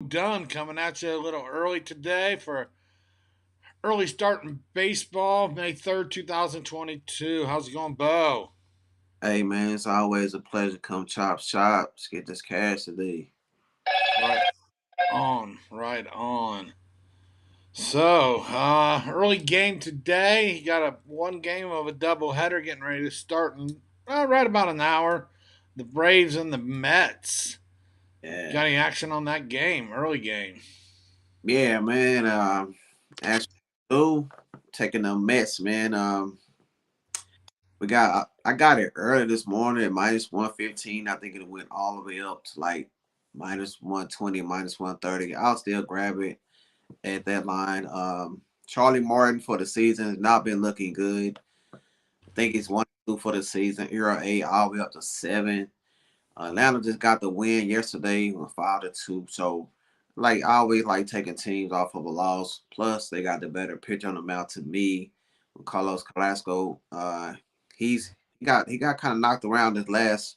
Done coming at you a little early today for early start in baseball, May 3rd, 2022. How's it going, Bo? Hey man, it's always a pleasure to come chop shops, get this cash today. Right on, right on. So, early game today. You got a one game of a doubleheader getting ready to start in right about an hour. The Braves and the Mets. Yeah. Got any action on that game? Early game. Yeah, man. Actually, oh, taking the Mets, man. I got it early this morning at -115. I think it went all the way up to like -120, -130. I'll still grab it at that line. Charlie Martin for the season has not been looking good. I think he's 1-2 for the season. ERA all the way up to 7. Atlanta just got the win yesterday with 5-2. So, like I always like taking teams off of a loss. Plus, they got the better pitch on the mound to me. With Carlos Carrasco, he got kind of knocked around this last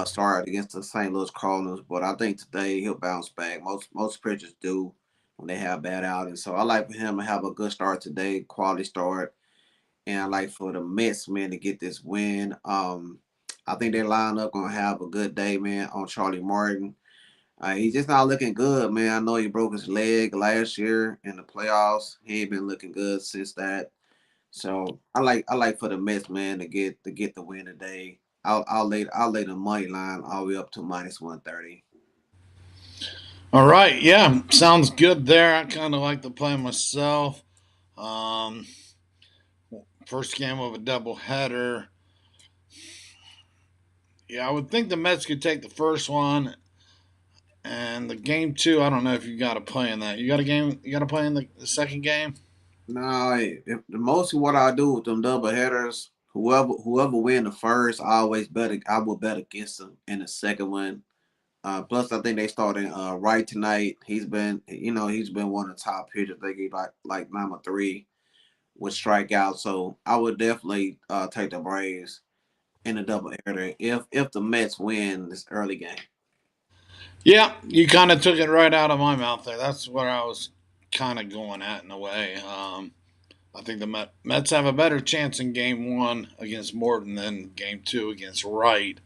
start against the St. Louis Cardinals, but I think today he'll bounce back. Most pitchers do when they have bad outings. So I like for him to have a good start today, quality start, and I like for the Mets man to get this win. I think their lineup gonna have a good day, man, on Charlie Martin. He's just not looking good, man. I know he broke his leg last year in the playoffs. He ain't been looking good since that. So I like for the Mets man to get the win today. I'll lay the money line all the way up to -130. All right, yeah, sounds good there. I kind of like the play myself. Um, First game of a doubleheader. Yeah, I would think the Mets could take the first one, and the game two. I don't know if you got to play in that. You got a game. You got to play in the second game. No, if the most of what I do with them double headers, whoever win the first, I would bet against them in the second one. Plus, I think they starting right tonight. He's been one of the top pitchers. They get like number three with strikeouts. So I would definitely take the Braves in the double header if the Mets win this early game. Yeah, you kind of took it right out of my mouth there. That's what I was kind of going at in a way. I think the Mets have a better chance in game one against Morton than game two against Wright.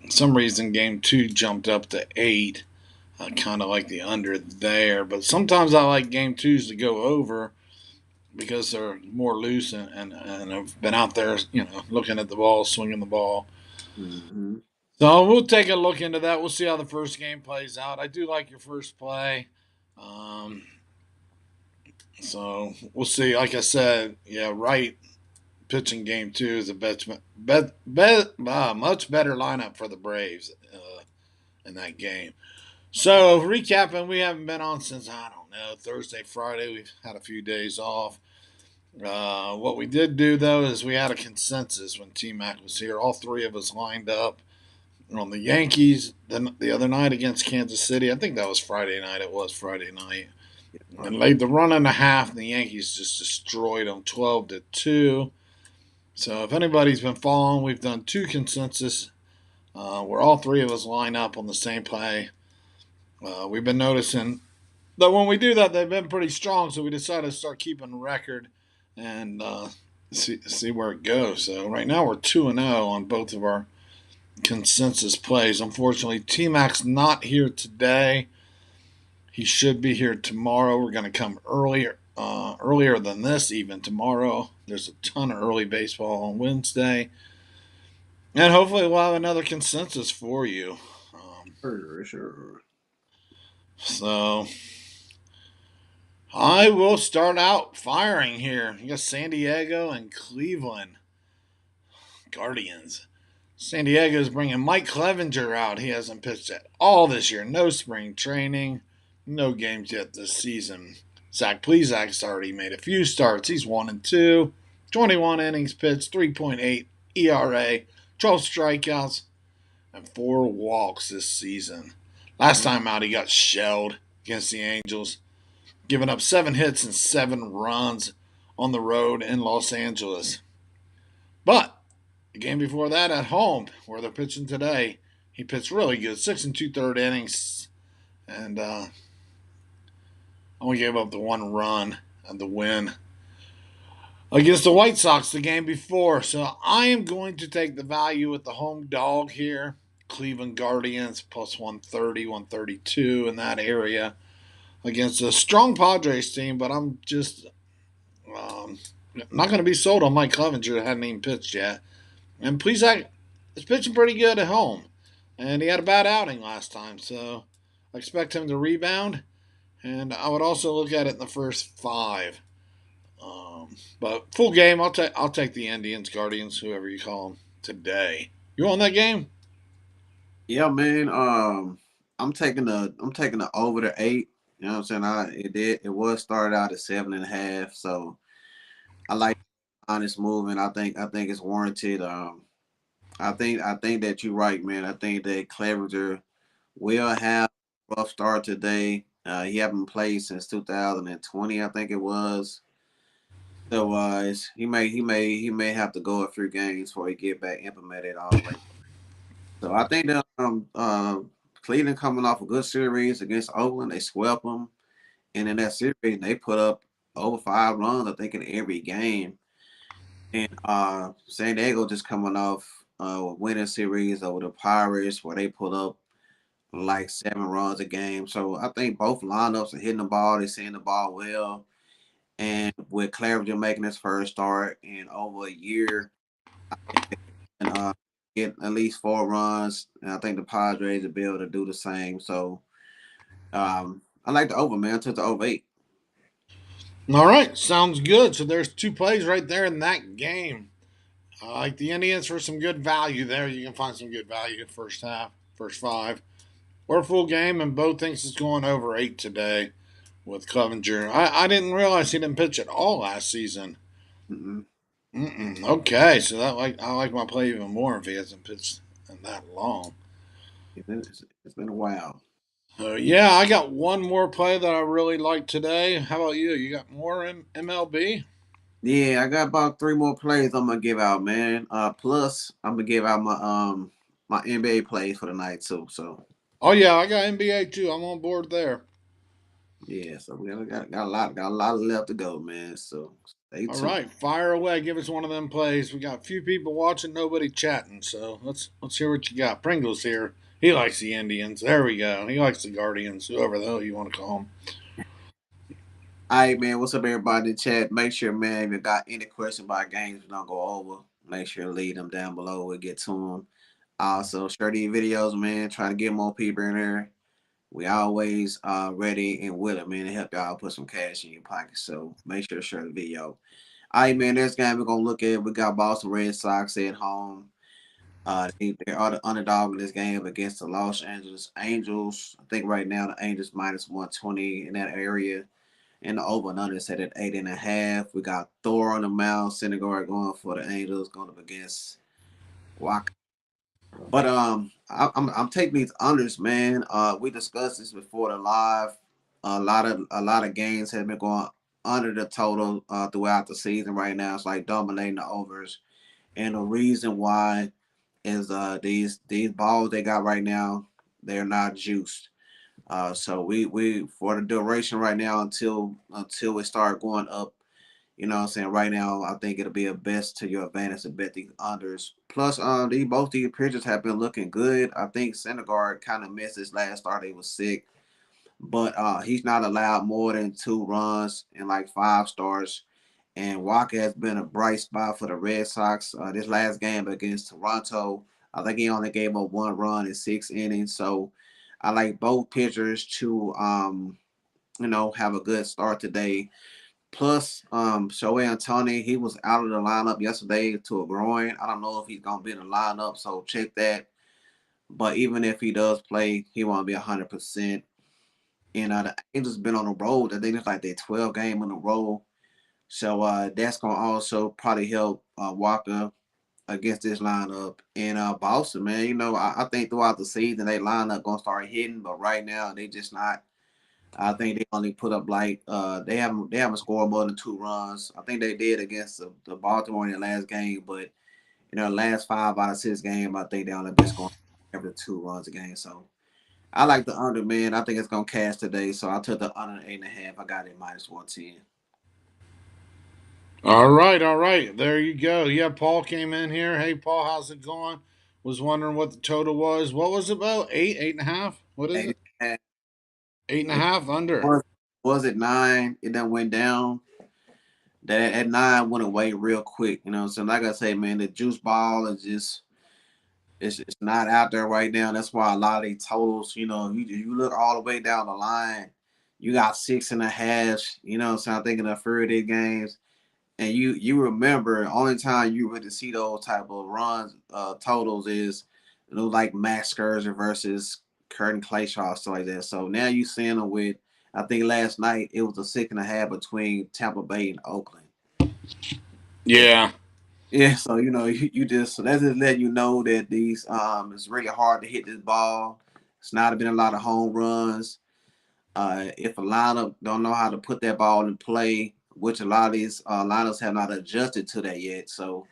Some reason game two jumped up to 8. I kind of like the under there, but sometimes I like game twos to go over because they're more loose and have been out there, looking at the ball, swinging the ball. Hmm. So we'll take a look into that. We'll see how the first game plays out. I do like your first play. Um, so we'll see. Like I said, yeah, right. Pitching game two is a much better lineup for the Braves in that game. So recapping, we haven't been on since I don't know Thursday, Friday. We've had a few days off. What we did do though is we had a consensus when T Mac was here. All three of us lined up on the Yankees the other night against Kansas City. I think that was Friday night. It was Friday night, and laid the run and a half. And the Yankees just destroyed them 12-2. So if anybody's been following, we've done two consensus where all three of us line up on the same play. We've been noticing that when we do that, they've been pretty strong. So we decided to start keeping a record and see where it goes. So right now we're 2-0 on both of our consensus plays. Unfortunately, T Mac's not here today. He should be here tomorrow. We're going to come earlier than this even tomorrow. There's a ton of early baseball on Wednesday, and hopefully we'll have another consensus for you. Sure, sure. So I will start out firing here. You got San Diego and Cleveland Guardians. San Diego's bringing Mike Clevenger out. He hasn't pitched at all this year. No spring training, no games yet this season. Zach Plezak's already made a few starts. He's 1-2, 21 innings pitched, 3.8 ERA, 12 strikeouts, and 4 walks this season. Last time out, he got shelled against the Angels, giving up 7 hits and 7 runs on the road in Los Angeles. But the game before that at home, where they're pitching today, he pitched really good. 6 and 2/3 innings, and only gave up the one run and the win against the White Sox the game before. So I am going to take the value with the home dog here. Cleveland Guardians plus 130, 132 in that area against a strong Padres team, but I'm just um, not going to be sold on Mike Clevenger that hadn't even pitched yet. And Plesac is pitching pretty good at home, and he had a bad outing last time, so I expect him to rebound. And I would also look at it in the first five. But full game, I'll take the Indians, Guardians, whoever you call them today. You on that game? Yeah, man. I'm taking the over the 8. You know what I'm saying? It was started out at 7.5, so I like honest movement. I think it's warranted. I think that you're right, man. I think that Clevenger will have a rough start today. He haven't played since 2020, I think it was. So he may have to go a few games before he get back implemented all the way. So I think that Cleveland coming off a good series against Oakland, they swept them, and in that series they put up over 5 runs, I think, in every game. And San Diego just coming off a winning series over the Pirates where they put up like 7 runs a game. So I think both lineups are hitting the ball, they're seeing the ball well. And with Claridge making his first start in over a year, and get at least 4 runs. And I think the Padres will be able to do the same. So I like the over, man. I took the over 8. All right, sounds good. So there's two plays right there in that game. I like the Indians for some good value there. You can find some good value first half, first five. We're full game, and Bo thinks it's going over 8 today with Clevenger. I didn't realize he didn't pitch at all last season. Mm-mm. Okay, so I like my play even more if he hasn't pitched in that long. It's been a while. So yeah, I got one more play that I really like today. How about you? You got more in MLB? Yeah, I got about 3 more plays I'm gonna give out, man. Plus I'm gonna give out my NBA plays for the night too. So Oh yeah, I got NBA too. I'm on board there. yeah, so we got a lot left to go, man. So stay All tuned. right, fire away. Give us one of them plays. We got a few people watching, nobody chatting. So let's hear what you got. Pringle's here. He likes the Indians. There we go. He likes the Guardians, whoever the hell you want to call them. All right, man. What's up, everybody in the chat? Make sure, man, if you got any question about games we don't go over, make sure to leave them down below. We'll get to them. Also, share these videos, man. Try to get more people in there. We always ready and willing, man, to help y'all put some cash in your pocket. So make sure to share the video. All right, man. Next game we're gonna look at, we got Boston Red Sox at home. They are the underdog in this game against the Los Angeles Angels. I think right now the Angels minus 120 in that area. And the over and under set at 8.5. We got Thor on the mound, Syndergaard going for the Angels, going up against Waka. But I'm taking these unders, man. We discussed this before the live. A lot of games have been going under the total throughout the season right now. It's like dominating the overs, and the reason why is these balls they got right now, they're not juiced. So we for the duration right now until we start going up. You know what I'm saying? Right now, I think it'll be a best to your advantage to bet these unders. Plus, both these pitchers have been looking good. I think Syndergaard kind of missed his last start. He was sick, but he's not allowed more than 2 runs in like 5 starts. And Walker has been a bright spot for the Red Sox. This last game against Toronto, I think he only gave up 1 run in 6 innings. So I like both pitchers to have a good start today. Plus, Shohei Antoni, he was out of the lineup yesterday to a groin. I don't know if he's gonna be in the lineup, so check that. But even if he does play, he won't be 100%. And the Angels been on the road. I think it's like their 12 game in a row. So that's gonna also probably help Walker against this lineup. And Boston, man, I think throughout the season they lineup gonna start hitting, but right now they just not. I think they only put up like they haven't scored more than 2 runs. I think they did against the Baltimore in the last game, but in their last 5 out of 6 games, I think they only been scoring every 2 runs a game. So I like the under, man. I think it's gonna cash today, so I took the under 8.5. I got it minus 110. All right, all right. There you go. Yeah, Paul came in here. Hey, Paul, how's it going? Was wondering what the total was. What was it about? Eight, 8.5? What is Eight it? and a half. Eight and a It half under. was it 9? It then went down. That at 9 went away real quick. You know what I'm saying? Like I say, man, the juice ball is just it's not out there right now. That's why a lot of these totals, you look all the way down the line, you got 6.5. You know what I'm saying? I'm thinking of Friday games. And you remember only time you really see those type of runs totals is like Max Scherzer versus Curtin Clayshaw, stuff like that. So now you seeing them with, I think last night it was a 6.5 between Tampa Bay and Oakland. Yeah, Yeah. yeah. So you just, so that's just letting you know that these it's really hard to hit this ball. It's not been a lot of home runs. If a lineup don't know how to put that ball in play, which a lot of these lineups have not adjusted to that yet. So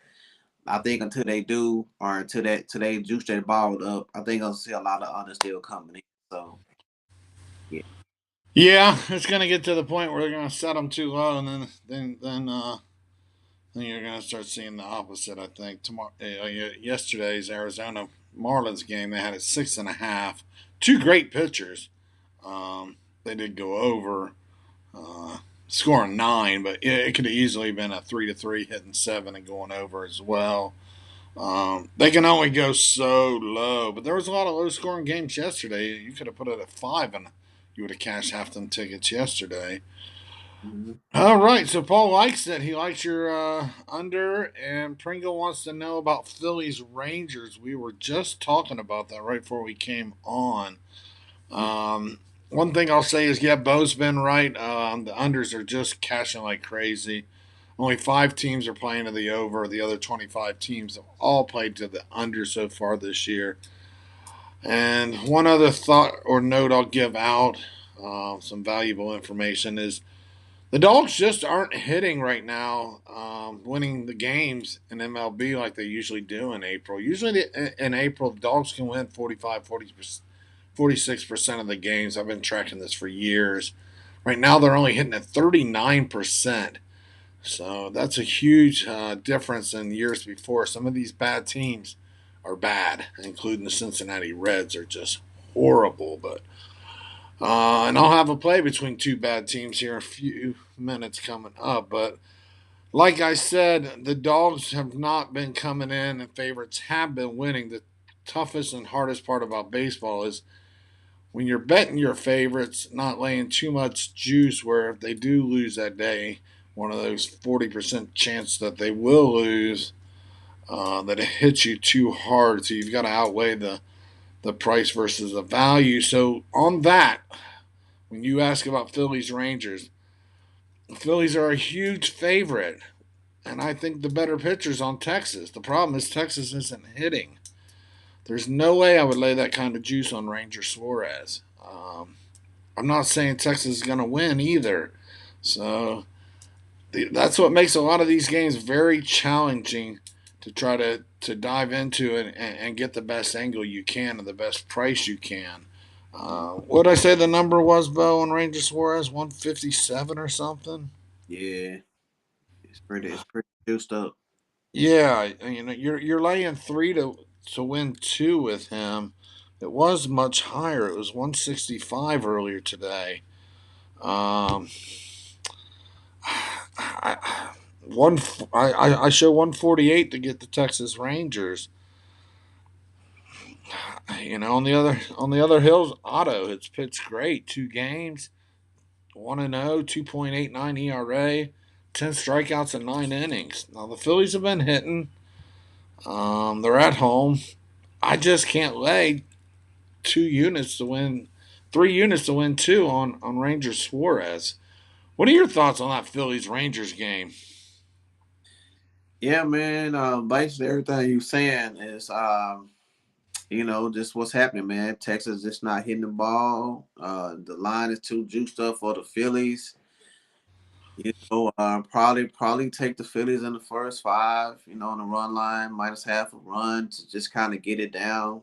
I think until they do, or until they juice that ball up, I think I'll see a lot of others still coming in. So yeah. Yeah, it's gonna get to the point where they're gonna set them too low, and then you're gonna start seeing the opposite. I think tomorrow, yesterday's Arizona Marlins game, they had it 6.5. Two great pitchers. They did go over, uh, scoring 9, but it could have easily been a 3-3, hitting 7 and going over as well. They can only go so low, but there was a lot of low scoring games yesterday. You could have put it at 5 and you would have cashed half them tickets yesterday. Mhm. All right, so Paul likes it. He likes your under, and Pringle wants to know about Phillies Rangers. We were just talking about that right before we came on. One thing I'll say is, yeah, Bo's been right. The unders are just cashing like crazy. Only 5 teams are playing to the over. The other 25 teams have all played to the under so far this year. And one other thought or note I'll give out, some valuable information, is the Dogs just aren't hitting right now, winning the games in MLB like they usually do in April. Usually in April, the Dogs can win 46% of the games. I've been tracking this for years. Right now, they're only hitting at 39%. So that's a huge difference in years before. Some of these bad teams are bad, including the Cincinnati Reds, are just horrible. But and I'll have a play between two bad teams here in a few minutes coming up. But like I said, the Dogs have not been coming in, and favorites have been winning. The toughest and hardest part about baseball is when you're betting your favorites, not laying too much juice where if they do lose that day, one of those 40% chance that they will lose, that it hits you too hard. So you've got to outweigh the price versus the value. So on that, when you ask about Phillies Rangers, the Phillies are a huge favorite. And I think the better pitcher's on Texas. The problem is Texas isn't hitting. There's no way I would lay that kind of juice on Ranger Suarez. I'm not saying Texas is going to win either. So that's what makes a lot of these games very challenging to try to dive into and get the best angle you can and the best price you can. What did I say the number was, Bo, on Ranger Suarez? 157 or something? Yeah, it's pretty juiced up. Yeah, you're laying 3 to win 2 with him. It was much higher. It was 165 earlier today. Um, I, I show 148 to get the Texas Rangers. On the other hills, Otto it's pitched great. 2 games, 1-0, 2.89 ERA, 10 strikeouts in 9 innings. Now the Phillies have been hitting. They're at home. I just can't lay 2 units to win, 3 units to win 2 on Rangers Suarez. What are your thoughts on that Phillies Rangers game? Yeah, man. Basically everything you saying is just what's happening, man. Texas just not hitting the ball. The line is too juiced up for the Phillies. Probably take the Phillies in the first 5. On the run line, minus half a run to just kind of get it down.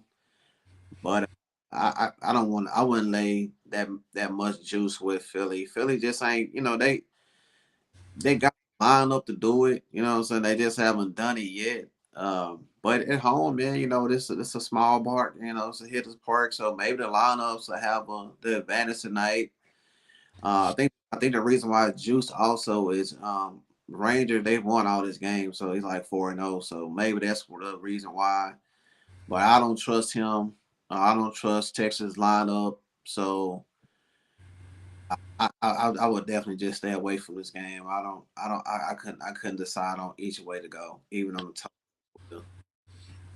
But I don't want. I wouldn't lay that much juice with Philly. Philly just ain't. They got line up to do it. You know what I'm saying? They just haven't done it yet. But at home, man, this a small park. It's a hitters park, so maybe the lineups will have the advantage tonight. I think the reason why Juice also is Ranger. They won all this game, so he's like 4-0. So maybe that's the reason why. But I don't trust him. I don't trust Texas lineup. So I would definitely just stay away from this game. I couldn't decide on each way to go, even on the top.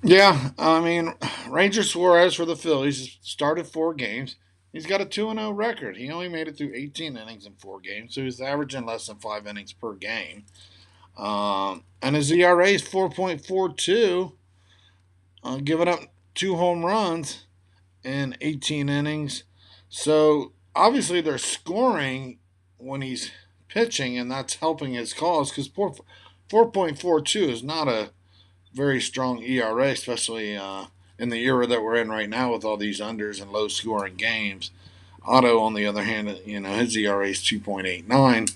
Yeah, I mean, Ranger Suarez for the Phillies started 4 games. He's got a 2-0 record. He only made it through 18 innings in 4 games, so he's averaging less than 5 innings per game. And his ERA is 4.42, giving up 2 home runs in 18 innings. So obviously they're scoring when he's pitching, and that's helping his cause because 4.42 is not a very strong ERA, especially in the era that we're in right now with all these unders and low scoring games. Otto, on the other hand, his ERA is 2.89,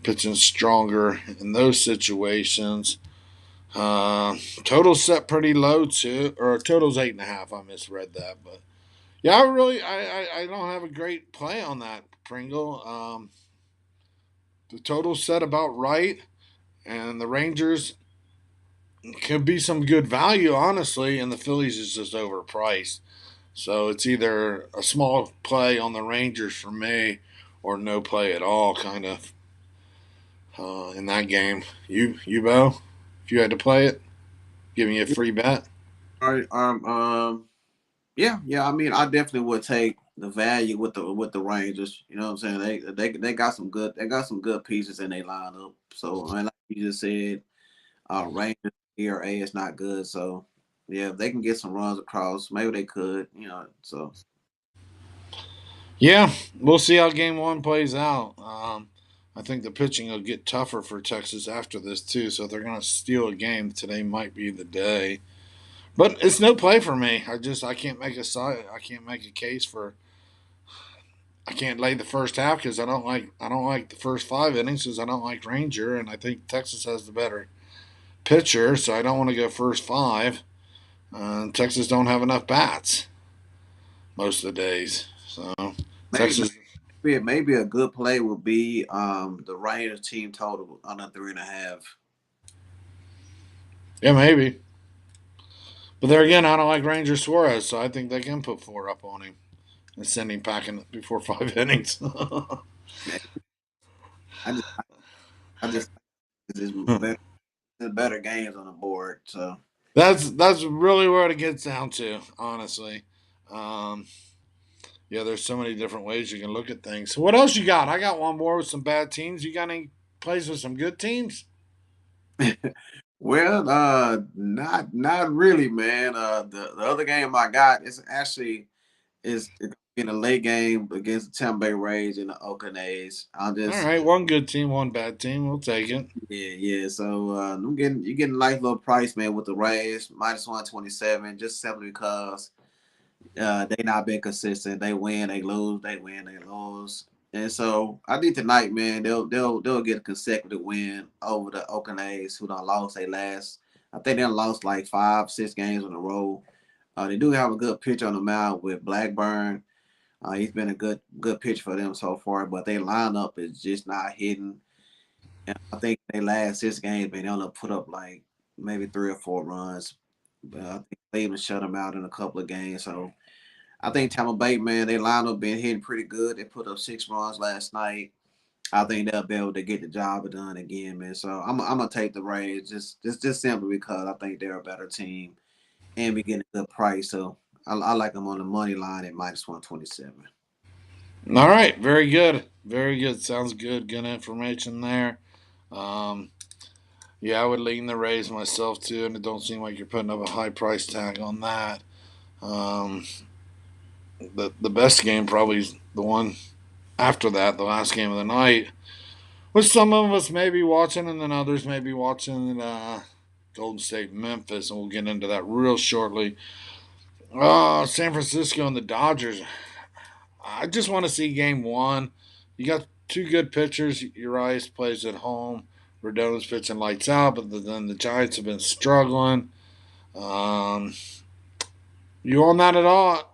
pitching stronger in those situations. Total's set pretty low too, or total's 8.5. I misread that, but yeah, I don't have a great play on that Pringle. The total's set about right, and the Rangers could be some good value, honestly, and the Phillies is just overpriced. So it's either a small play on the Rangers for me, or no play at all, kind of in that game. You Bo, if you had to play it, giving you a free bet. All right. Yeah. I mean, I definitely would take the value with the Rangers. You know what I'm saying? They got some good pieces in their lineup. So I mean, like you just said, Rangers ERA is not good. So yeah, if they can get some runs across, maybe they could. So Yeah, we'll see how game one plays out. I think the pitching will get tougher for Texas after this too. So if they're going to steal a game, today might be the day. But it's no play for me. I can't make a side. I can't make a case for. I can't lay the first half because I don't like the first 5 innings because I don't like Ranger, and I think Texas has the better pitcher, so I don't want to go first five. Texas don't have enough bats most of the days, so maybe Texas. maybe a good play would be the Rangers team total under 3.5. Yeah, maybe. But there again, I don't like Ranger Suarez, so I think they can put 4 up on him and send him packing before 5 innings. I just I just think there's better games on the board. So That's really where it gets down to, honestly. Um, yeah, there's so many different ways you can look at things. So what else you got? I got one more with some bad teams. You got any plays with some good teams? well, not really, man. The other game I got is in a late game against the Tampa Bay Rays and the Oakland A's. I'll All just right, one good team, one bad team. We'll take it. yeah. So you're getting a nice little price, man, with the Rays -127, just simply because they not been consistent. They win, they lose, they win, they lose. And so I think tonight, man, they'll get a consecutive win over the Oakland A's, who done lost their last. I think they done lost like 5, 6 games in a row. They do have a good pitch on the mound with Blackburn. He's been a good pitch for them so far, but their lineup is just not hitting. And I think they last 6 games, man, they only put up like maybe 3 or 4 runs. But I think they even shut them out in a couple of games. So I think Tampa Bay, man, their lineup been hitting pretty good. They put up 6 runs last night. I think they'll be able to get the job done again, man. So I'm gonna take the Rays just simply because I think they're a better team and we getting a good price. So I like them on the money line at -127. All right, very good, very good. Sounds good. Good information there. Um, yeah, I would lean the Rays myself too, and it don't seem like you're putting up a high price tag on that. Um, the best game probably is the one after that, the last game of the night, which some of us may be watching, and then others may be watching Golden State Memphis, and we'll get into that real shortly. San Francisco and the Dodgers. I just want to see game one. You got two good pitchers. Urias plays at home. Rodon's pitching lights out, but then the Giants have been struggling. Um, you on that at all?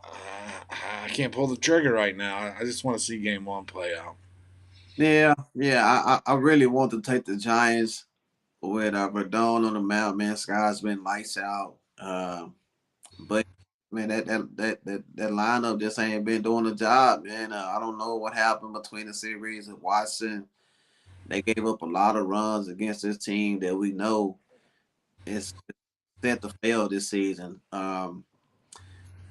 I can't pull the trigger right now. I just want to see game one play out. Yeah, yeah. I really want to take the Giants with Verdone on the mound. Man, Sky's been lights out. But man, that lineup just ain't been doing the job, man. I don't know what happened between the series of Watson. They gave up a lot of runs against this team that we know is set to fail this season.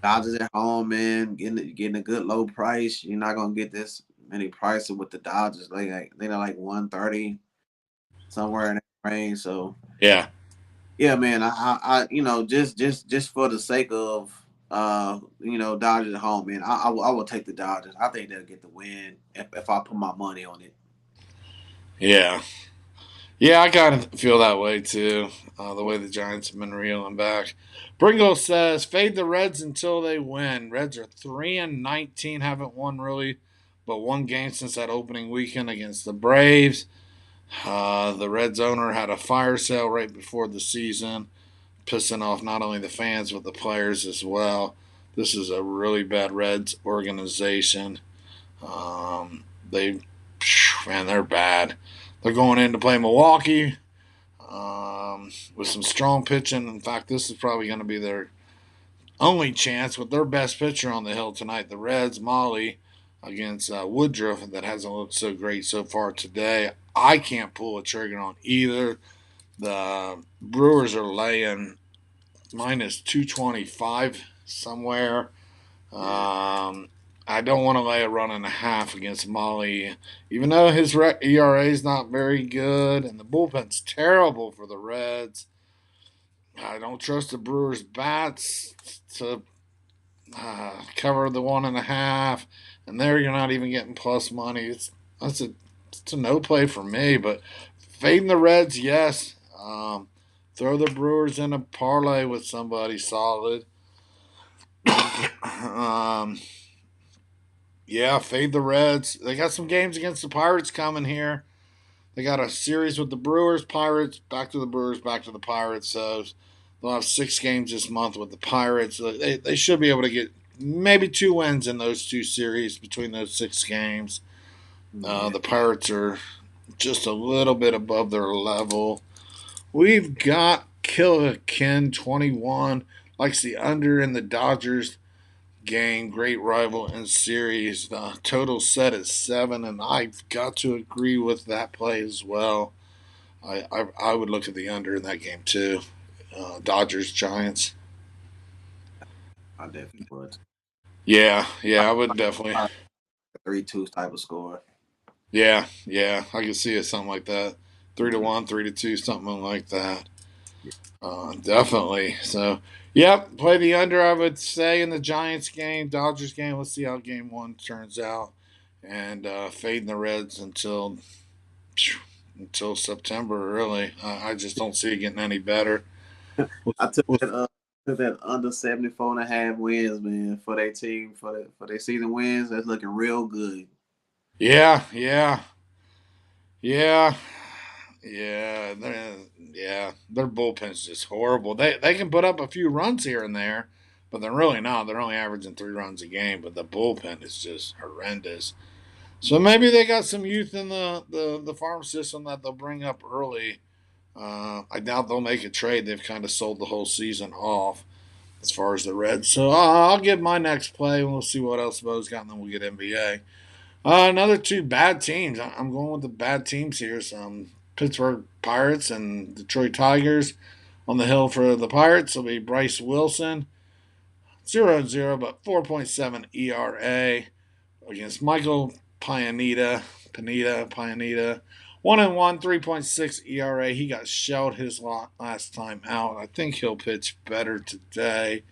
Dodgers at home, man, getting a good low price. You're not gonna get this many prices with the Dodgers. They're like 130 somewhere in that range. So Yeah, yeah, man, just for the sake of Dodgers at home, man, I will take the Dodgers. I think they'll get the win if I put my money on it. yeah, yeah. I kind of feel that way too. The way the Giants have been reeling back. Pringle says, "Fade the Reds until they win. Reds are 3-19, haven't won really, but one game since that opening weekend against the Braves. The Reds owner had a fire sale right before the season, pissing off not only the fans but the players as well. This is a really bad Reds organization. They, man, they're bad. They're going in to play Milwaukee with some strong pitching. In fact, this is probably going to be their only chance with their best pitcher on the hill tonight. The Reds, Molly, against Woodruff, that hasn't looked so great so far today. I can't pull a trigger on either. The Brewers are laying minus 225 somewhere. Yeah, I don't want to lay a run and a half against Molly, even though his ERA is not very good and the bullpen's terrible for the Reds. I don't trust the Brewers' bats to cover the one and a half, and there you're not even getting plus money. It's a no play for me, but fading the Reds, yes. Throw the Brewers in a parlay with somebody solid. um, yeah, fade the Reds. They got some games against the Pirates coming here. They got a series with the Brewers, Pirates, back to the Brewers, back to the Pirates. So they'll have 6 games this month with the Pirates. They should be able to get maybe 2 wins in those 2 series between those 6 games. yeah. The Pirates are just a little bit above their level. We've got Killican 21, likes the under in the Dodgers game. Great rival in series. The total set at 7, and I've got to agree with that play as well. I would look at the under in that game too. Dodgers Giants. I definitely would. Yeah, Like, yeah, I would like definitely. a 3-2 type of score. Yeah, yeah, I can see it something like that. Three to Mm-hmm. one, 3-2, something like that. Yeah, Definitely. So, yep, play the under. I would say in the Giants game, Dodgers game. Let's see how game one turns out, and fading the Reds until September. Really, I just don't see it getting any better. With, I took with that under 74.5 wins, man, for their team for their season wins. That's looking real good. yeah, yeah, yeah, yeah, yeah. Their bullpen's just horrible. They can put up a few runs here and there, but they're really not. They're only averaging 3 runs a game. But the bullpen is just horrendous. So maybe they got some youth in the farm system that they'll bring up early. I doubt they'll make a trade. They've kind of sold the whole season off as far as the Reds. So I'll get my next play and we'll see what else Bo's got, and then we'll get NBA. Another 2 bad teams. I'm going with the bad teams here. Some Pittsburgh Pirates and Detroit Tigers. On the hill for the Pirates will be Bryce Wilson, 0-0, but 4.7 ERA against Michael Pineda. 1-1, 3.6 ERA. He got shelled his last time out. I think he'll pitch better today.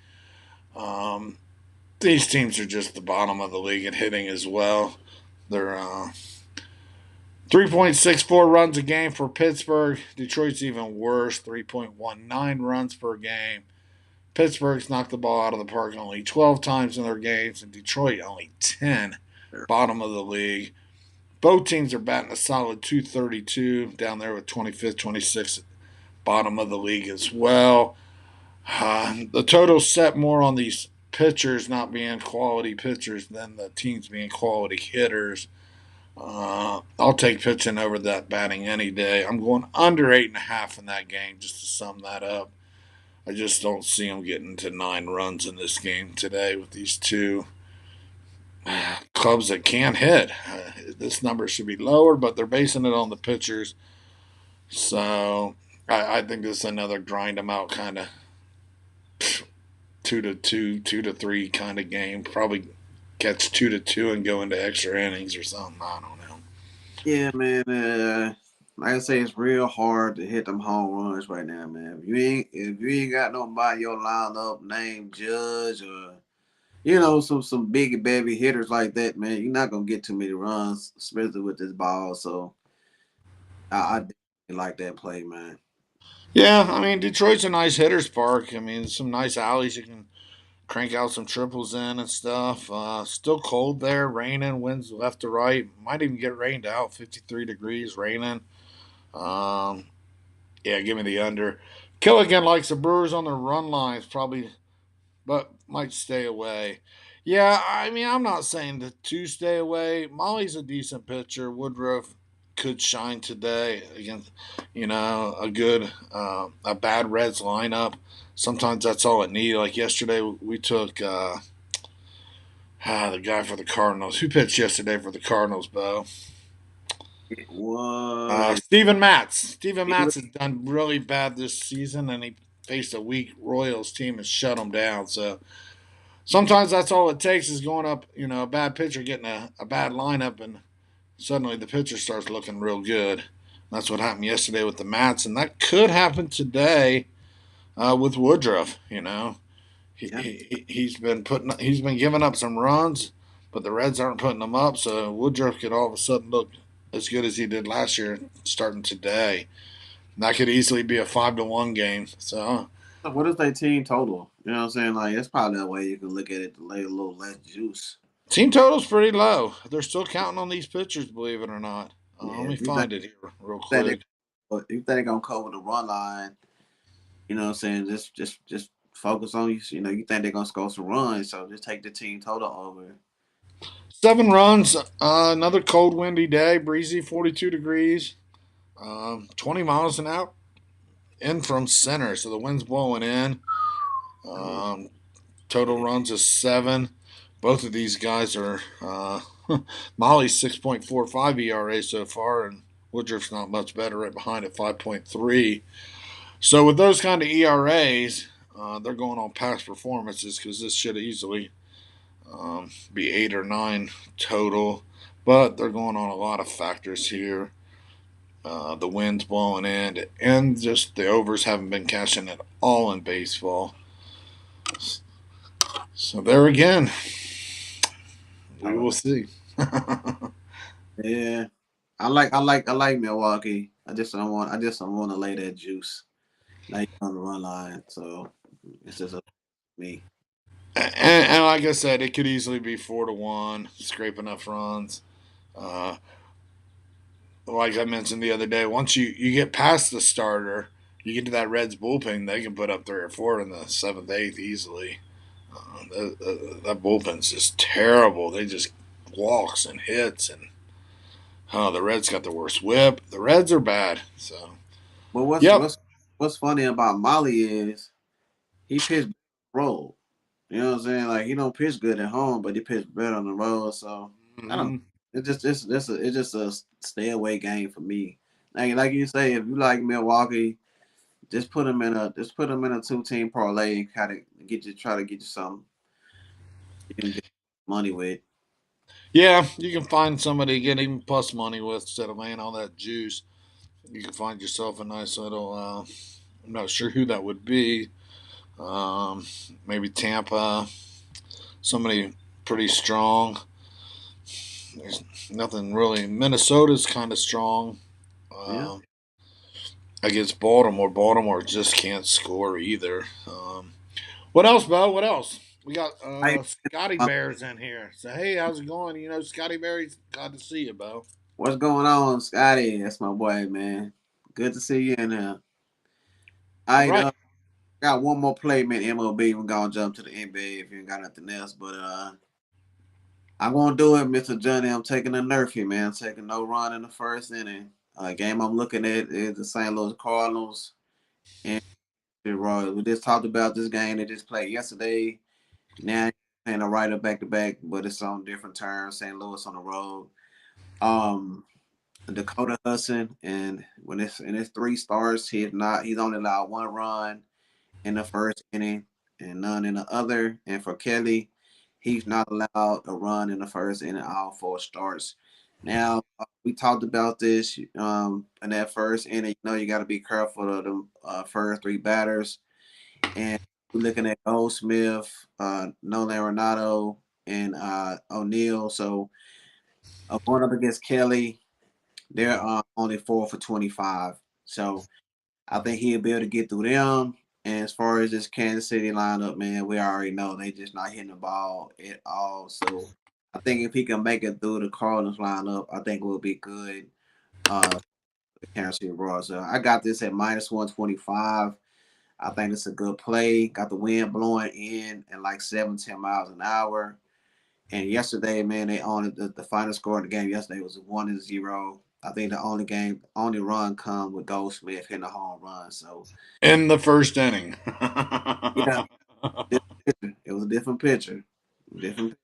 Um, these teams are just the bottom of the league at hitting as well. They're 3.64 runs a game for Pittsburgh. Detroit's even worse, 3.19 runs per game. Pittsburgh's knocked the ball out of the park only 12 times in their games, and Detroit only 10, bottom of the league. Both teams are batting a solid 232 down there with 25th, 26th, bottom of the league as well. The total set more on these pitchers not being quality pitchers than the teams being quality hitters. I'll take pitching over that batting any day. I'm going under 8.5 in that game just to sum that up. I just don't see them getting to 9 runs in this game today with these two clubs that can't hit. This number should be lower, but they're basing it on the pitchers. So I think this is another grind them out kind of 2-2, 2-3 kind of game. Probably catch 2-2 and go into extra innings or something. I don't know. Yeah, man. Like I say, it's real hard to hit them home runs right now, man. If you ain't got nobody in your lineup named Judge or some big baby hitters like that, man, you're not gonna get too many runs, especially with this ball. So I definitely like that play, man. Yeah, I mean Detroit's a nice hitter's park. I mean some nice alleys you can crank out some triples in and stuff. Still cold there, raining, winds left to right. Might even get rained out. 53 degrees, raining. Um, yeah, give me the under. Killigan likes the Brewers on their run lines, probably, but might stay away. Yeah, I mean, I'm not saying the two stay away. Molly's a decent pitcher. Woodruff could shine today against, a bad Reds lineup. Sometimes that's all it needs. Like yesterday, we took the guy for the Cardinals. Who pitched yesterday for the Cardinals, Bo? It was Steven Matz. Steven Matz has done really bad this season, and he faced a weak Royals team and shut them down. So sometimes that's all it takes is going up, a bad pitcher getting a bad lineup, and suddenly the pitcher starts looking real good. That's what happened yesterday with the Mats, and that could happen today with Woodruff. yeah. He's been giving up some runs, but the Reds aren't putting them up. So Woodruff could all of a sudden look as good as he did last year starting today. And that could easily be a 5-1 game. So So what is their team total? You know what I'm saying? Like that's probably a way you can look at it to lay a little less juice. team total's pretty low. They're still counting on these pitchers, believe it or not. Let Yeah, me if you think find it here real that they, quick. if you think they're gonna cover the run line, you know what I'm saying? Just focus on you think they're gonna score some runs, so just take the team total over. 7 runs. Another cold, windy day. Breezy, 42 degrees. 20 miles an hour in from center, so the wind's blowing in. Um, Total runs is 7. Both of these guys are Molly's 6.45 ERA so far, and Woodruff's not much better right behind at 5.3. So with those kind of ERAs, they're going on past performances because this should easily be 8 or 9 total. But they're going on a lot of factors here. The wind's blowing in, and just the overs haven't been cashing at all in baseball. So there again, we will see. Yeah, I like Milwaukee. I just don't want to lay that juice like on the run line. So it's just up to me. And like I said, it could easily be 4-1, scrape enough runs. Uh, like I mentioned the other day, once you get past the starter, you get to that Reds bullpen, they can put up 3 or 4 in the seventh, eighth easily. That bullpen's just terrible. They just walks and hits, and the Reds got the worst whip. The Reds are bad. So, But what's yep. what's what's funny about Molly is he pitched road. You know what I'm saying? Like he don't pitch good at home, but he pitched better on the road. So I don't know. Mm-hmm. It's just a stay away game for me. Like you say, if you like Milwaukee, just put him in a 2-team parlay and kind of try to get you something you can get money with. Yeah, you can find somebody to get even plus money with instead of laying all that juice. You can find yourself a nice little. I'm not sure who that would be. Um, Maybe Tampa. Somebody pretty strong. There's nothing really. Minnesota's kind of strong Yeah, against Baltimore. Baltimore just can't score either. What else, Bo? What else? We got Hey, Scotty uh, Bears in here. So hey, how's it going? You know, Scotty Bears, glad to see you, Bo. what's going on, Scotty? That's my boy, man. Good to see you in here. All I right. got one more play, man. MLB. We're gonna jump to the NBA if you ain't got nothing else. But I'm gonna do it, Mr. Johnny. I'm taking a nerf here, man. I'm taking no run in the first inning. Game I'm looking at is the St. Louis Cardinals and the Royals. We just talked about this game they just played yesterday. Now playing a writer back to back, but it's on different terms. St. Louis on the road. Um, Dakota Hudson, and when it's in his three starts, he's only allowed one run in the first inning and none in the other. And for Kelly, he's not allowed a run in the first inning, all four starts. Now we talked about this in that first inning. You know you got to be careful of the first three batters, and we're looking at Goldsmith, Nolan Arenado, and O'Neill. So going up against Kelly, they're only 4 for 25. So I think he'll be able to get through them. And as far as this Kansas City lineup, man, we already know they just not hitting the ball at all. So I think if he can make it through the Cardinals lineup, I think we'll be good. The Kansas City Royals. So I got this at -125. I think it's a good play. Got the wind blowing in at like 7-10 miles an hour. And yesterday, man, they only the final score of the game yesterday was 1-0. I think the only run come with Goldsmith hitting a home run. So In the first inning. yeah, it was a different picture. Different.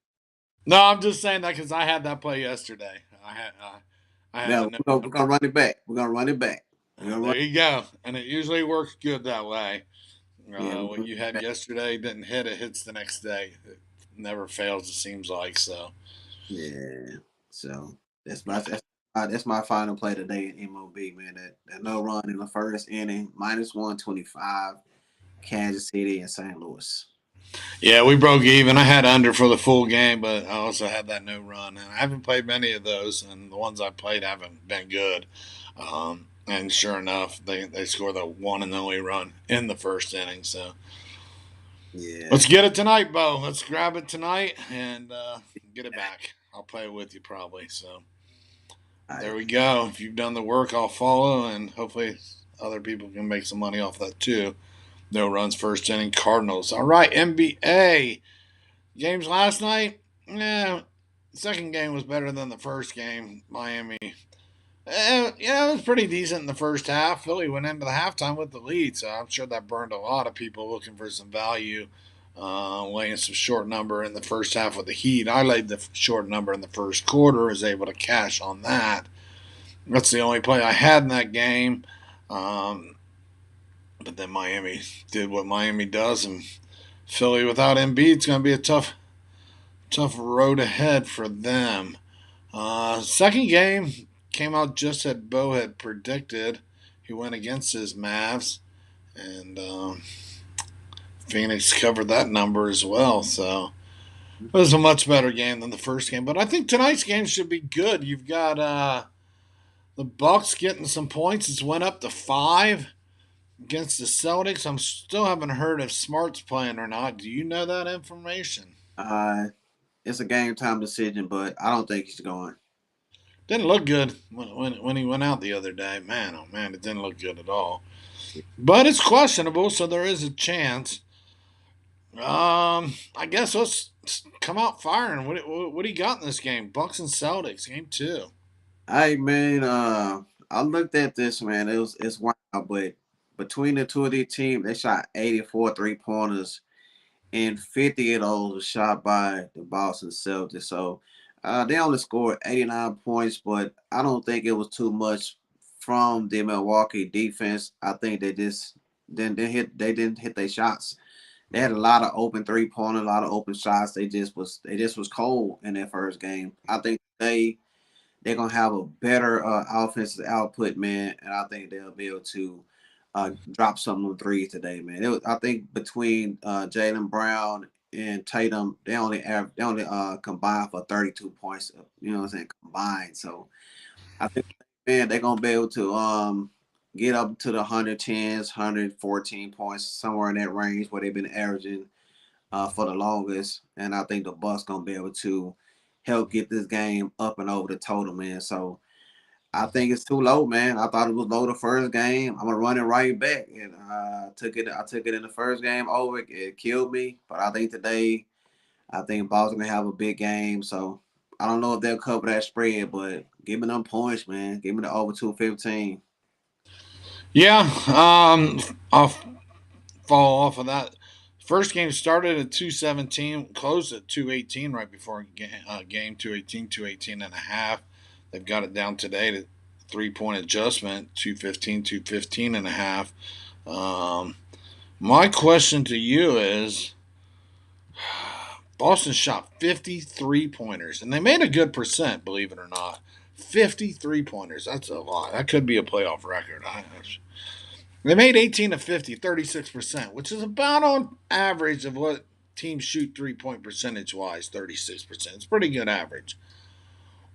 No, I'm just saying that because I had that play yesterday. I had Yeah, the no. we're gonna run it back. We're gonna run it back. We're gonna run. There you go, and it usually works good that way. Yeah, we're What gonna you run it had back. yesterday didn't hit; it hits the next day. It never fails. It seems like so. Yeah. So that's my final play today in MLB, man. That no run in the first inning, -125, Kansas City and St. Louis. Yeah, we broke even. I had under for the full game, but I also had that no run, and I haven't played many of those, and the ones I played haven't been good. And sure enough, they score the one and only run in the first inning. So Yeah. let's get it tonight, Bo. Let's grab it tonight and get it back. I'll play it with you probably. So I there we go. If you've done the work, I'll follow, and hopefully other people can make some money off that too. No runs first inning Cardinals. All right, NBA games last night. Yeah, the second game was better than the first game. Miami. Yeah, it was pretty decent in the first half. Philly went into the halftime with the lead, so I'm sure that burned a lot of people looking for some value, laying some short number in the first half with the Heat. I laid the short number in the first quarter, was able to cash on that. That's the only play I had in that game. Um, but then Miami did what Miami does, and Philly without Embiid, it's going to be a tough road ahead for them. Second game came out just as Bo had predicted. He went against his Mavs, and Phoenix covered that number as well. So it was a much better game than the first game. But I think tonight's game should be good. You've got the Bucks getting some points. It's went up to 5 against the Celtics. I'm still haven't heard if Smart's playing or not. Do you know that information? uh it's a game time decision, but I don't think he's going. Didn't look good when he went out the other day. Man, oh man, it didn't look good at all. But it's questionable, so there is a chance. I guess let's come out firing. What do you got in this game? Bucks and Celtics, game two. Hey man, I looked at this, man. It's wild, but between the two of these teams, they shot 84 3-pointers, and 50 of those were shot by the Boston Celtics. So they only scored 89 points, but I don't think it was too much from the Milwaukee defense. I think they didn't hit their shots. They had a lot of open 3-pointers, a lot of open shots. They just was cold in their first game. I think they're gonna have a better offensive output, man, and I think they'll be able to drop some of the threes today, man. I think between Jalen Brown and Tatum, they only combined for 32 points. You know what I'm saying? Combined. So I think, man, they're gonna be able to get up to the 110s, 114 points, somewhere in that range where they've been averaging. for the longest, and I think the Bucks gonna be able to help get this game up and over the total, man. So I think it's too low, man. I thought it was low the first game. I'm gonna run it right back, and took it. I took it in the first game over. It killed me, but I think today, I think Boston gonna have a big game. So I don't know if they'll cover that spread, but give me them points, man. Give me the over 215. Yeah, I'll fall off of that. First game started at 217, closed at 218 right before game 218, 218 and a half. They've got it down today to 3 point adjustment, 215, 215 and a half. My question to you is Boston shot 53 pointers, and they made a good percent, believe it or not. 53 pointers. That's a lot. That could be a playoff record. They made 18 to 50, 36%, which is about on average of what teams shoot 3 point percentage wise, 36%. It's pretty good average.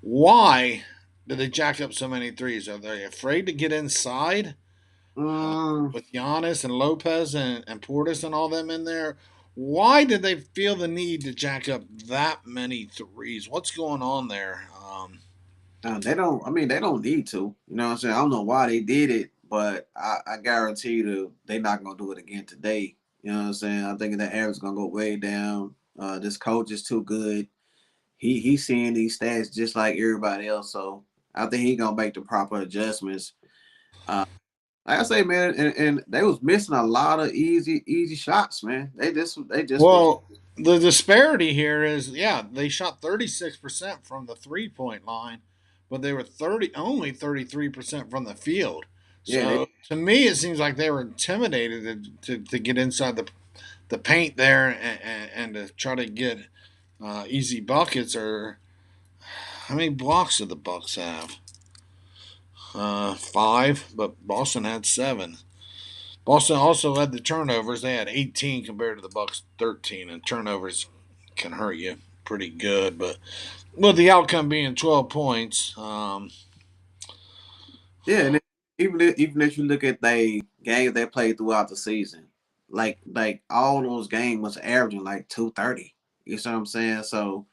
Why do they jack up so many threes? Are they afraid to get inside Mm, with Giannis and Lopez and Portis and all them in there? Why did they feel the need to jack up that many threes? What's going on there? they don't. I mean, they don't need to. You know what I'm saying? I don't know why they did it, but I guarantee you they're not gonna do it again today. You know what I'm saying? I think the average is gonna go way down. This coach is too good. He's seeing these stats just like everybody else, so I think he gonna make the proper adjustments. Uh, like I say, man, and they was missing a lot of easy shots, man. They just was. Well, the disparity here is, yeah, they shot 36% from the 3 point line, but they were 33% from the field. Yeah, they So to me, it seems like they were intimidated to get inside the paint there and to try to get easy buckets. Or how many blocks did the Bucks have? Five, but Boston had seven. Boston also led the turnovers. They had 18 compared to the Bucks 13, and turnovers can hurt you pretty good. But with the outcome being 12 points, yeah, and even if you look at the games they played throughout the season, like all those games was averaging like 230. You see what I'm saying? So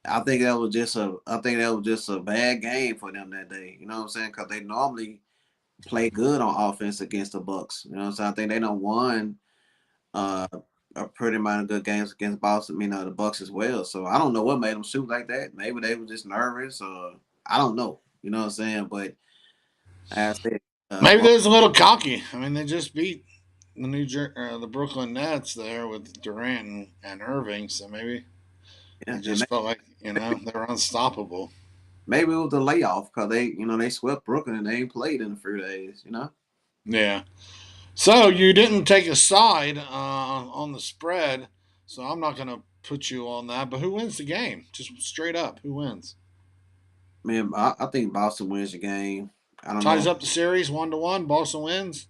I think that was just a bad game for them that day. You know what I'm saying? Because they normally play good on offense against the Bucks. You know what I'm saying? I think they don't won uh a pretty amount of good games against Boston. The Bucks as well. So I don't know what made them shoot like that. Maybe they were just nervous, or I don't know. You know what I'm saying? But as I said, maybe they was a little cocky. I mean, they just beat the Brooklyn Nets there with Durant and Irving, so maybe they yeah, and just felt like they were unstoppable. maybe it was the layoff because they swept Brooklyn and they ain't played in a few days. Yeah. So you didn't take a side on the spread, so I'm not going to put you on that. But who wins the game? Just straight up, who wins? Man, I think Boston wins the game. I don't Ties know. up the series 1-1. Boston wins.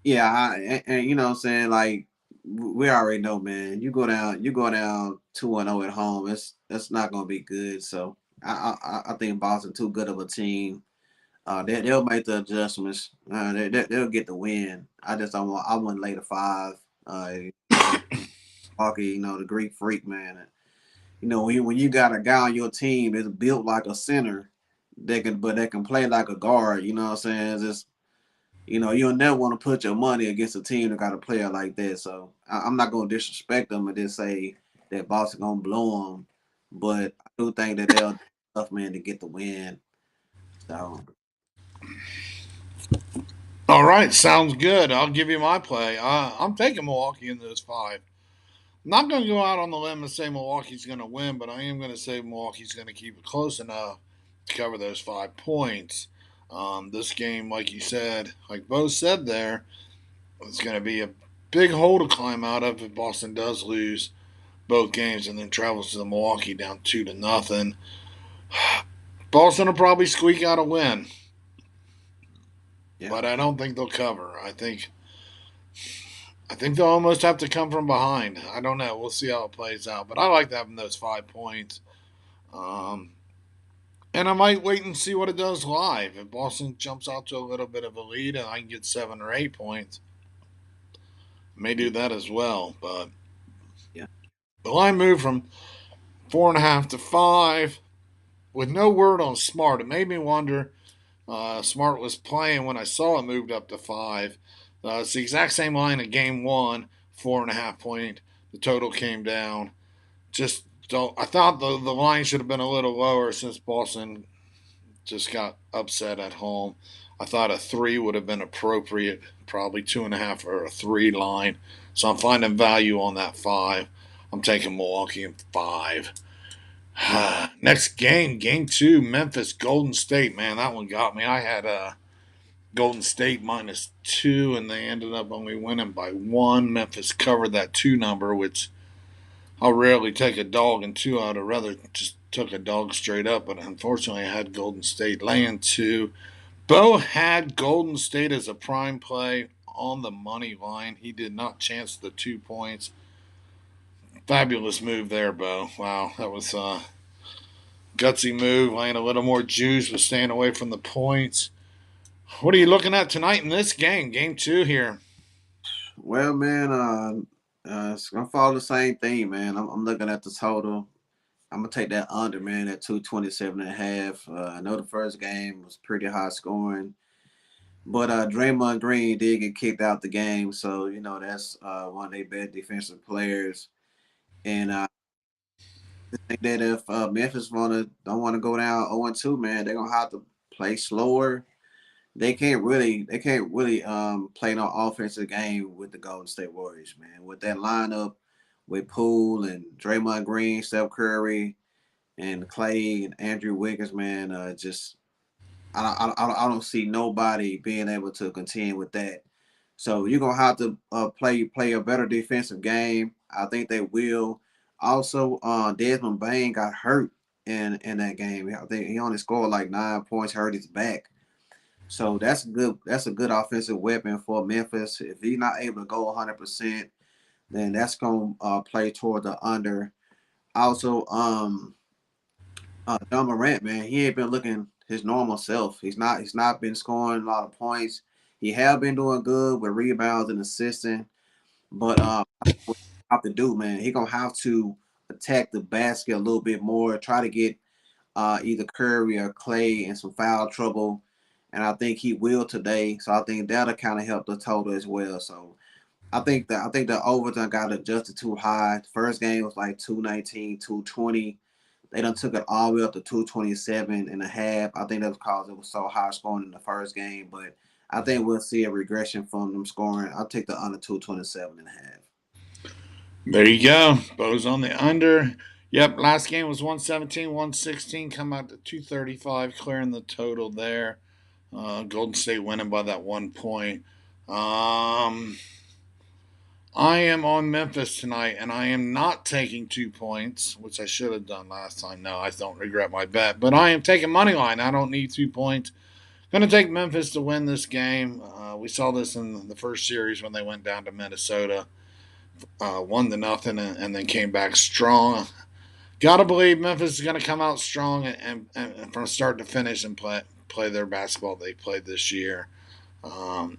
Yeah, and you know what I'm saying, like we already know, man. You go down 2-0 at home. It's not gonna be good. So I think Boston too good of a team. They'll make the adjustments. They'll get the win. I just don't want. I wouldn't lay the five. Hockey, the Greek freak, man. When you got a guy on your team that's built like a center, that can play like a guard. You know what I'm saying? It's just you'll never want to put your money against a team that got a player like that. So I'm not gonna disrespect them and just say that Boston gonna blow them, but I do think that they'll do tough man to get the win. So All right, sounds good. I'll give you my play. I'm taking Milwaukee in those five. I'm not going to go out on the limb and say Milwaukee's going to win, but I am going to say Milwaukee's going to keep it close enough to cover those 5 points. This game, like you said, like Bo said there, it's going to be a big hole to climb out of if Boston does lose both games and then travels to the Milwaukee down 2-0. Boston will probably squeak out a win, yeah, but I don't think they'll cover. I think they'll almost have to come from behind. I don't know. We'll see how it plays out. But I like having those 5 points. Um, and I might wait and see what it does live. If Boston jumps out to a little bit of a lead and I can get 7 or 8 points, I may do that as well. But yeah. The line moved from 4.5 to 5 with no word on Smart. It made me wonder. Smart was playing when I saw it moved up to 5. It's the exact same line of game one, 4.5 point. The total came down. Just don't. I thought the line should have been a little lower since Boston just got upset at home. I thought a 3 would have been appropriate, probably 2.5 or a 3 line. So I'm finding value on that 5. I'm taking Milwaukee in 5. Next game, game two, Memphis Golden State. Man, that one got me. I had Golden State -2, and they ended up only winning by 1. Memphis covered that 2 number, which I'll rarely take a dog in 2. I'd rather just took a dog straight up, but unfortunately, I had Golden State laying 2. Bo had Golden State as a prime play on the money line. He did not chance the 2 points. Fabulous move there, Bo. Wow, that was gutsy move, laying a little more juice, but staying away from the points. What are you looking at tonight in this game? Game two here. Well, man, it's gonna follow the same thing, man. I'm looking at the total. I'm gonna take that under, man, at 227.5. I know the first game was pretty high scoring, but Draymond Green did get kicked out the game, so that's one of their best defensive players. And I think that if Memphis don't want to go down 0-2, man, they're gonna have to play slower. They can't really play no offensive game with the Golden State Warriors, man. With that lineup with Poole and Draymond Green, Steph Curry, and Clay and Andrew Wiggins, man, just I don't see nobody being able to contend with that. So you're gonna have to play a better defensive game. I think they will. Also, Desmond Bain got hurt in that game. I think he only scored like 9 points, hurt his back. So that's good. That's a good offensive weapon for Memphis. If he's not able to go 100%, then that's gonna play toward the under. Also, John Morant, man, he ain't been looking his normal self. He's not been scoring a lot of points. He have been doing good with rebounds and assisting, but what he have to do, man, he gonna have to attack the basket a little bit more. Try to get either Curry or Clay in some foul trouble, and I think he will today. So I think that'll kind of help the total as well. So I think the overtime got adjusted too high. The first game was like 219, 220. They done took it all the way up to 227 and a half. I think that was because it was so high scoring in the first game, but I think we'll see a regression from them scoring. I'll take the under 227 and a half. There you go. Bo's on the under. Yep, last game was 117, 116. Come out to 235, clearing the total there. Golden State winning by that 1 point. I am on Memphis tonight, and I am not taking 2 points, which I should have done last time. No, I don't regret my bet, but I am taking money line. I don't need 2 points. Going to take Memphis to win this game. We saw this in the first series when they went down to Minnesota, 1-0, and then came back strong. Gotta believe Memphis is going to come out strong and from start to finish and play their basketball they played this year. Um,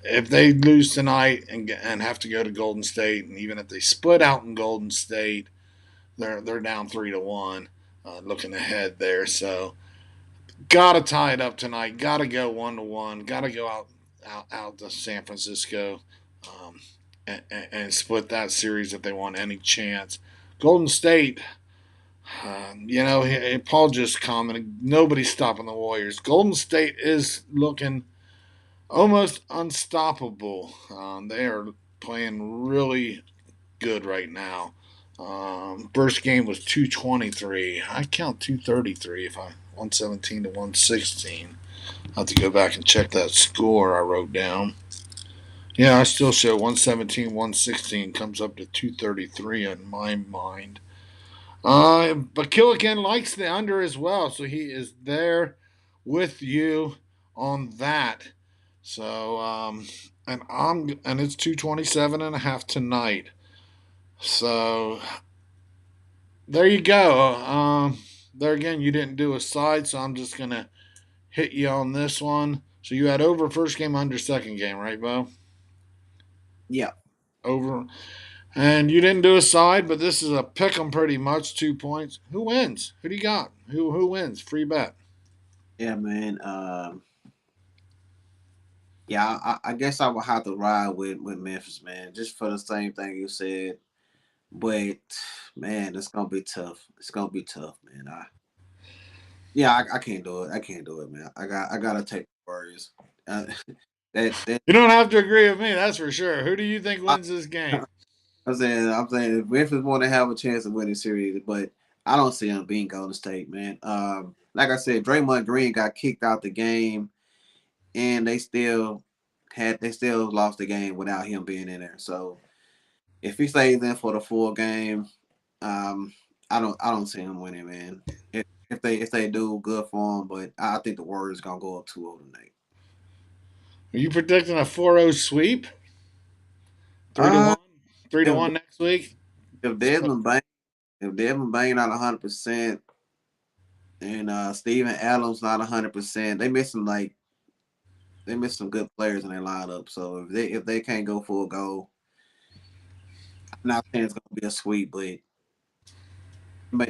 if they lose tonight and have to go to Golden State, and even if they split out in Golden State, they're down 3-1. Looking ahead there, so gotta tie it up tonight. Gotta go 1-1. Gotta go out to San Francisco, and split that series if they want any chance. Golden State, Paul just commented, nobody's stopping the Warriors. Golden State is looking almost unstoppable. They are playing really good right now. First game was 223. I count 233 if I 117 to 116. I'll have to go back and check that score I wrote down. Yeah, I still show 117, 116 comes up to 233 in my mind. But Killigan likes the under as well, so he is there with you on that. So and it's 227.5 tonight. So there you go. There again, you didn't do a side, so I'm just gonna hit you on this one. So you had over first game, under second game, right, Bo? Yeah. Over. And you didn't do a side, but this is a pick 'em pretty much. 2 points. Who wins? Who do you got? Who wins? Free bet. Yeah, man. Yeah, I guess I would have to ride with Memphis, man, just for the same thing you said. But man, it's gonna be tough. It's gonna be tough, man. Yeah, I can't do it. I can't do it, man. I gotta take the Warriors. Uh, that You don't have to agree with me, that's for sure. Who do you think I, wins this game? I'm saying if Memphis want to have a chance of winning series, but I don't see them being Golden State, man. Like I said, Draymond Green got kicked out the game, and they still lost the game without him being in there. So if he stays in for the full game, um, I don't see him winning, man. If they do, good for him, but I think the Warriors gonna go up 2-0 tonight. Are you predicting a 4-0 sweep? 3 to Uh, 1? 3 to if 1 next week? if Desmond Bain if Desmond Bain not 100% and Steven Adams not 100%, they miss some good players in their lineup. So if they can't go for a goal, I'm not saying it's gonna be a sweep, but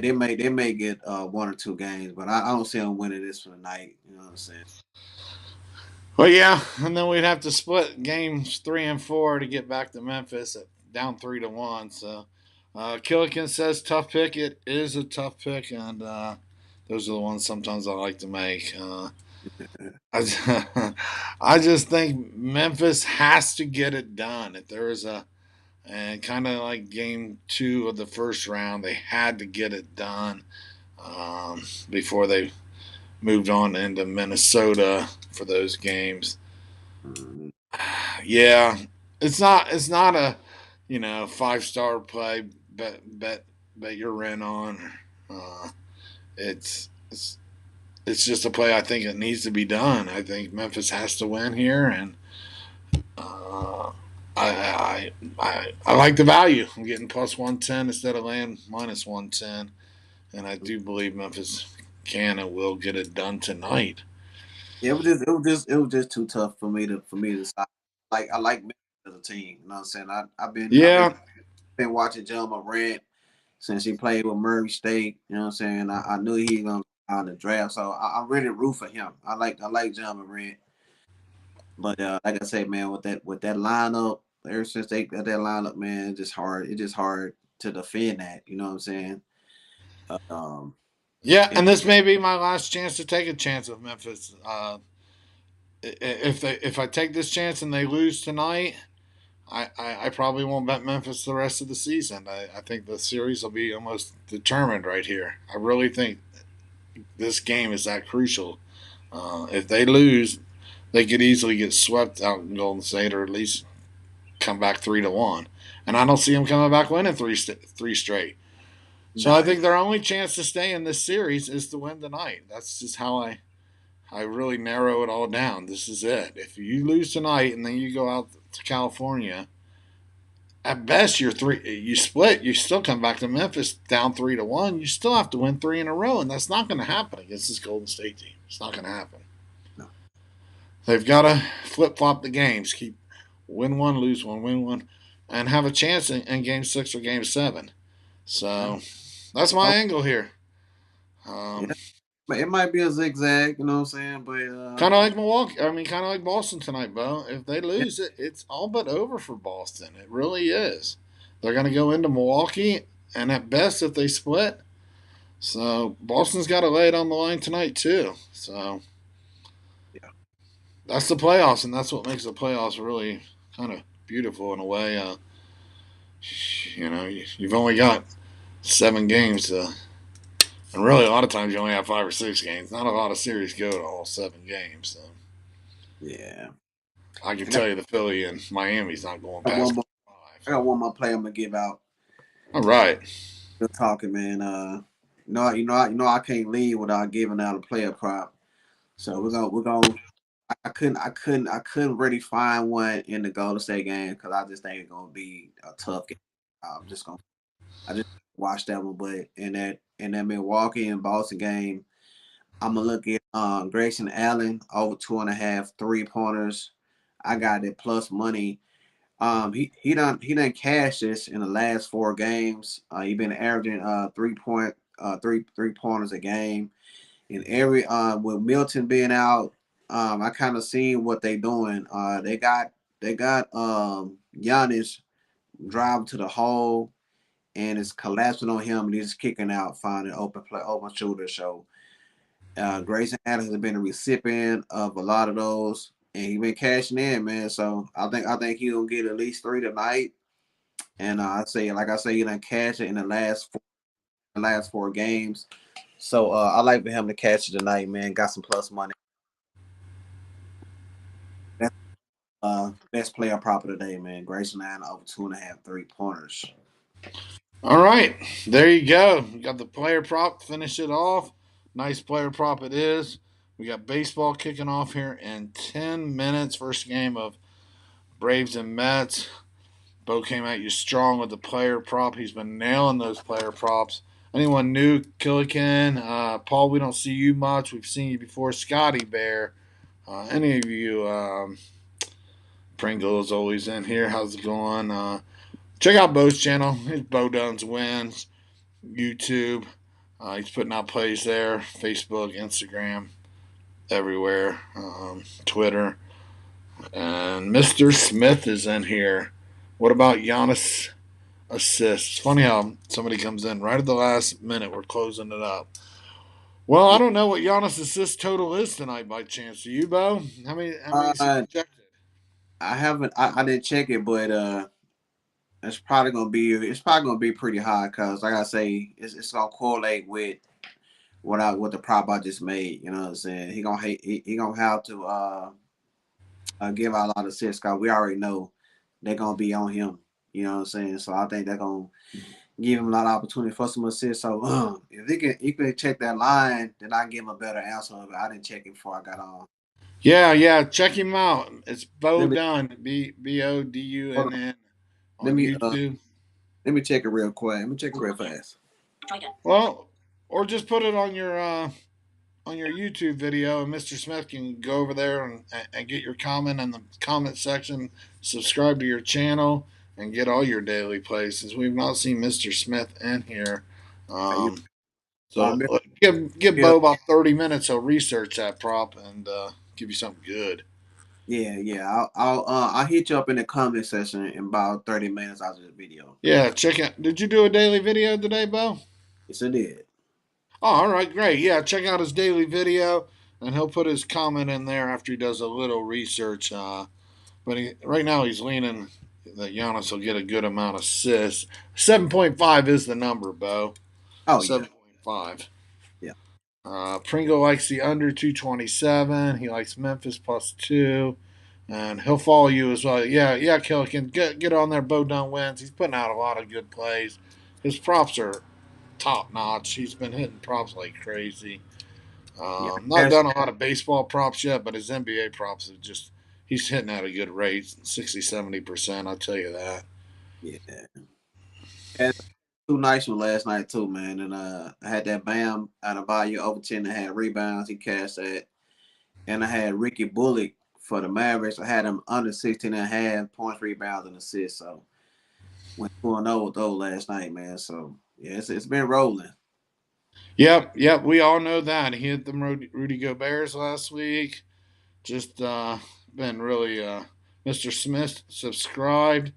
they may get 1 or 2 games, but I don't see them winning this for the night. You know what I'm saying? Well, yeah, and then we'd have to split games 3 and 4 to get back to Memphis at down 3 to 1. So, Killican says tough pick. It is a tough pick, and those are the ones sometimes I like to make. I, I just think Memphis has to get it done. If there is a and kind of like game 2 of the first round, they had to get it done before they moved on into Minnesota for those games. Mhm. Yeah, it's not a 5-star play bet you're in on. Uh, it's it's just a play I think it needs to be done. I think Memphis has to win here, and uh, I like the value. I'm getting +110 instead of laying -110, and I do believe Memphis can and will get it done tonight. Yeah, it was just too tough for me to stop. Like I like Memphis as a team. You know what I'm saying? I've been Yeah, been watching John Morant since he played with Murray State. You know what I'm saying? I knew he was gonna be on the draft, so I really root for him. I like John Morant, but like I said, man, with that lineup, ever since they got that lineup, man, it's just hard. It's just hard to defend that. You know what I'm saying? Um, yeah, and and this may be my last chance to take a chance with Memphis. If I take this chance and they lose tonight, I probably won't bet Memphis the rest of the season. I think the series will be almost determined right here. I really think this game is that crucial. If they lose, they could easily get swept out in Golden State, or at least come back 3 to 1. And I don't see them coming back winning three straight. So I nah, think their only chance to stay in this series is to win tonight. That's just how I really narrow it all down. This is it. If you lose tonight and then you go out to California, at best you're three. You split. You still come back to Memphis down 3 to 1. You still have to win 3 in a row, and that's not going to happen against this Golden State team. It's not going to happen. no. They've got to flip flop the games. Keep win one, lose one, win one, and have a chance in game 6 or game 7. Yeah. So that's my angle here. Um, Yeah, but it might be a zigzag, you know what I'm saying? But Kind of like Milwaukee. I mean, kind of like Boston tonight, Bo. If they yeah, lose it, it's all but over for Boston. It really is. They're going to go into Milwaukee, and at best, if they split, so Boston's got to lay it on the line tonight too. So yeah, that's the playoffs, and that's what makes the playoffs really kind of beautiful in a way. You've only got 7 games, and really a lot of times you only have 5 or 6 games. Not a lot of series go to all 7 games. So yeah. I can I got, tell you the Philly and Miami's not going I got one past more. I five. got one more play I'm gonna give out. All right. Good talking, man. I can't leave without giving out a player prop. So we're gonna. I couldn't really find one in the Golden State game because I just think it's gonna be a tough game. I just watched that one, but in that Milwaukee and Boston game, I'm gonna look at Grayson Allen over 2.5 3 pointers. I got it plus money He done cashed this in the last 4 games. He been averaging 3 pointers a game. And every with Milton being out, I kind of seen what they doing. They got Giannis driving to the hole and it's collapsing on him and he's kicking out, finding open shooter. So Grayson Adams has been a recipient of a lot of those, and he been cashing in, man. So I think he'll get at least 3 tonight. And like I say, he done cashed it in the last four games. So I like for him to catch it tonight, man. Got some plus money. That's best player proper today, man. Grayson Allen over 2.5 3 pointers. All right, there you go. We got the player prop. Finish it off. Nice player prop it is. We got baseball kicking off here in 10 minutes. First game of Braves and Mets. Bo came at you strong with the player prop. He's been nailing those player props. Anyone new? Killican, Paul, we don't see you much. We've seen you before. Scotty Bear, any of you? Pringle is always in here. How's it going? Check out Bo's channel. His Bo Duns Wins, YouTube. He's putting out plays there. Facebook, Instagram, everywhere. Twitter. And Mr. Smith is in here. What about Giannis assists? It's funny how somebody comes in right at the last minute. We're closing it up. Well, I Yeah. don't know what Giannis assist total is tonight by chance. Do you, Bo? How many is he Uh, projected? I haven't. I didn't check it, but it's probably gonna be pretty high because, like I say, it's gonna correlate with what the prop I just made. You know what I'm saying? He gonna have to give out a lot of assists because we already know they're gonna be on him. You know what I'm saying? So I think they're gonna give him a lot of opportunity for some assists. So if he can check that line, then I can give him a better answer. But I didn't check it before I got on. Yeah, yeah. Check him out. It's Bo Let me Dunn, hold on. Bodunn Let on me YouTube. let me check it real quick. Let me check it real fast. Well, or just put it on your YouTube video, and Mr. Smith can go over there and get your comment in the comment section. Subscribe to your channel and get all your daily plays. Since we've not seen Mr. Smith in here, You um, know, so give yeah, Bo about 30 minutes. He'll research that prop and give you something good. yeah. I'll hit you up in the comment section in about 30 minutes after the video. Yeah, check out. Did you do a daily video today, Bo? Yes, I did. Oh, all right, great. Yeah, check out his daily video, and he'll put his comment in there after he does a little research. Right now he's leaning that Giannis will get a good amount of assists. 7.5 is the number, Bo. Oh yeah, 7.5. yeah, Pringle likes the under 227. He likes Memphis +2. And he'll follow you as well. Yeah, yeah, Killican. Get on there. Bo Dunn Wins. He's putting out a lot of good plays. His props are top notch. He's been hitting props like crazy. yeah. Not done a lot of baseball props yet, but his NBA props have just he's hitting at a good rate, 60, 70%. I'll tell you that. Yeah. Had two nice one last night too, man. And I had that Bam out of value over 10 and a half rebounds. He cashed that. And I had Ricky Bullock for the Mavericks. I had him under 16 and a half points, rebounds, and assists. So went 2-0 with those last night, man. So yeah, it's been rolling. Yep, yep. We all know that. He hit them Rudy Gobert's last week. Just been really Mr. Smith subscribed.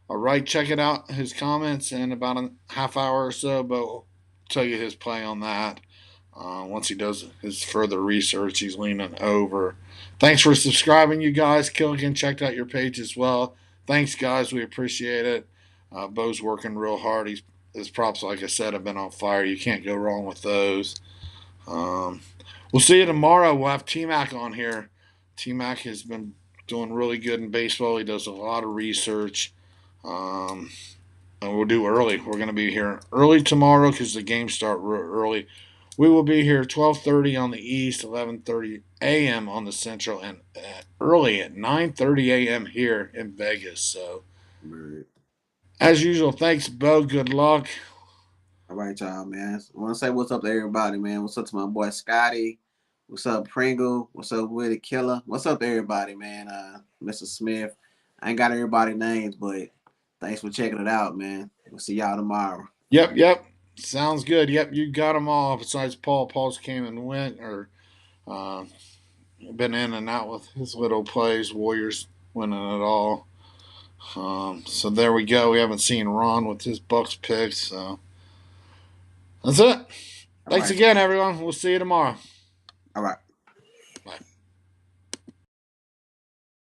All right, check it out. His comments in about a half hour or so, but we'll tell you his play on that. Once he does his further research, he's leaning over. Thanks for subscribing, you guys. Killigan checked out your page as well. Thanks, guys. We appreciate it. Bo's working real hard. His props, like I said, have been on fire. You can't go wrong with those. Um, we'll see you tomorrow. We'll have T Mac on here. T Mac has been doing really good in baseball. He does a lot of research. Um, and we'll do early. We're going to be here early tomorrow because the games start early. We will be here 12:30 on the East, 11:30 a.m. on the Central, and early at 9:30 a.m. here in Vegas. So, Right. as usual, thanks, Bo. Good luck. All right, y'all, man. I want to say what's up to everybody, man. What's up to my boy Scotty? What's up, Pringle? What's up, Willie Killer? What's up to everybody, man? Mr. Smith. I ain't got everybody's names, but thanks for checking it out, man. We'll see y'all tomorrow. Yep, yep. Sounds good. Yep, you got them all. Besides Paul, Paul's came and went, or uh, been in and out with his little plays. Warriors winning it all. So there we go. We haven't seen Ron with his Bucks picks. So that's it. All Thanks right. again, everyone. We'll see you tomorrow. All right.